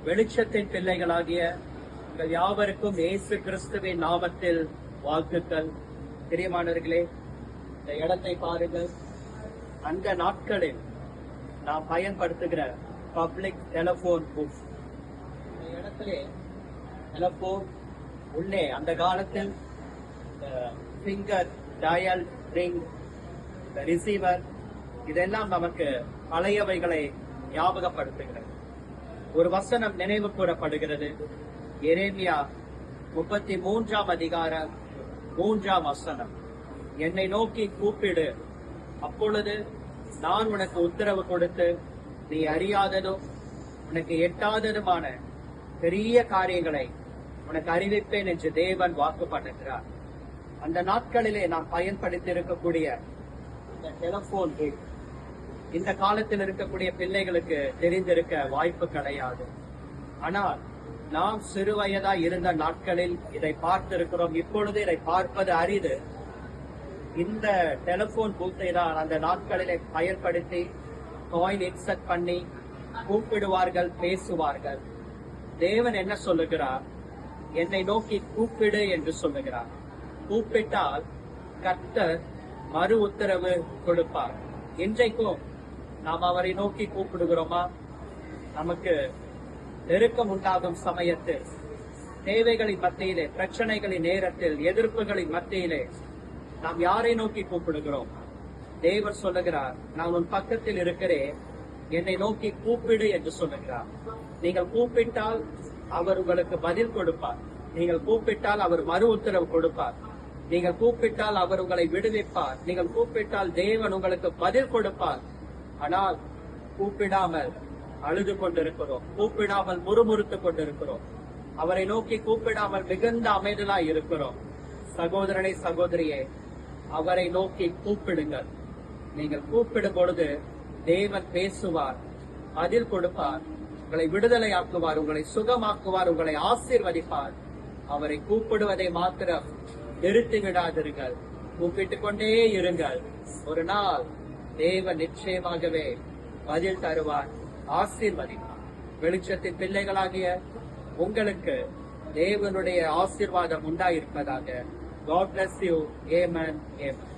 வெளிச்சத்தின் பிள்ளைகளாகிய உங்கள் யாவருக்கும் இயேசு கிறிஸ்துவின் நாமத்தில் வாழ்த்துக்கள். பிரியமானவர்களே, இந்த இடத்தை பாருங்கள். அந்த நாட்களில் நாம் பயன்படுத்துகிற பப்ளிக் டெலிபோன் புக். இந்த இடத்திலே டெலிபோன் உள்ளே அந்த காலத்தில் ஃபிங்கர் டயல் ரிங், ரிசீவர், இதெல்லாம் நமக்கு பழையவைகளை ஞாபகப்படுத்துகிறது. ஒரு வசனம் நினைவு கூறப்படுகிறது. எரேமியா 33 அதிகாரம் 3 வசனம். என்னை நோக்கி கூப்பிடு, அப்பொழுது நான் உனக்கு உத்தரவு கொடுத்து நீ அறியாததும் உனக்கு எட்டாததுமான பெரிய காரியங்களை உனக்கு அறிவிப்பேன் என்று தேவன் வாக்கு பண்ணுகிறார். அந்த நாட்களிலே நாம் பயன்படுத்தி இருக்கக்கூடிய இந்த டெலிபோன் இந்த காலத்தில் இருக்கக்கூடிய பிள்ளைகளுக்கு தெரிந்திருக்க வாய்ப்பு கிடையாது. ஆனால் நாம் சிறு வயதா இருந்த நாட்களில் இதை பார்த்திருக்கிறோம். இப்பொழுது இதை பார்ப்பது அரிது. இந்த டெலிபோன் பூத்தை தான் அந்த நாட்களிலே பயன்படுத்தி காயின் இன்சர்ட் பண்ணி கூப்பிடுவார்கள், பேசுவார்கள். தேவன் என்ன சொல்லுகிறார்? என்னை நோக்கி கூப்பிடு என்று சொல்லுகிறார். கூப்பிட்டால் கர்த்தர் மறு உத்தரவு கொடுப்பார். இன்றைக்கும் நாம் அவரை நோக்கி கூப்பிடுகிறோமா? நமக்கு நெருக்கம் உண்டாகும் சமயத்தில், தேவைகளின் மத்தியிலே, பிரச்சனைகளின் நேரத்தில், எதிர்ப்புகளின் மத்தியிலே நாம் யாரை நோக்கி கூப்பிடுகிறோம்? தேவன் சொல்லுகிறார், நான் உன் பக்கத்தில் இருக்கிறேன், என்னை நோக்கி கூப்பிடு என்று சொல்லுகிறார். நீங்கள் கூப்பிட்டால் அவர் உங்களுக்கு பதில் கொடுப்பார். நீங்கள் கூப்பிட்டால் அவர் மறு உத்தரவு கொடுப்பார். நீங்கள் கூப்பிட்டால் அவர் உங்களை விடுவிப்பார். நீங்கள் கூப்பிட்டால் தேவன் உங்களுக்கு பதில் கொடுப்பார். ஆனால் கூப்பிடாமல் அழுது கொண்டிருக்கிறோம், கூப்பிடாமல் முறுமுறுத்துக் கொண்டிருக்கிறோம், அவரை நோக்கி கூப்பிடாமல் மிகுந்த அமைதலாய் இருக்கிறோம். சகோதரனை, சகோதரியே, அவரை நோக்கி கூப்பிடுங்கள். நீங்கள் கூப்பிடும் பொழுது தேவன் பேசுவார், பதில் கொடுப்பார், உங்களை விடுதலை ஆக்குவார், உங்களை சுகமாக்குவார், உங்களை ஆசீர்வதிப்பார். அவரை கூப்பிடுவதை மாத்திரம் நிறுத்தி விடாதீர்கள், கூப்பிட்டுக் கொண்டே இருங்கள். ஒரு நாள் தேவன் நிச்சயமாகவே பதில் தருவார், ஆசீர்வதிப்பார். வெளிச்சத்தின் பிள்ளைகளாகிய உங்களுக்கு தேவனுடைய ஆசீர்வாதம் உண்டாயிருப்பதாக. God bless you. Amen. Amen.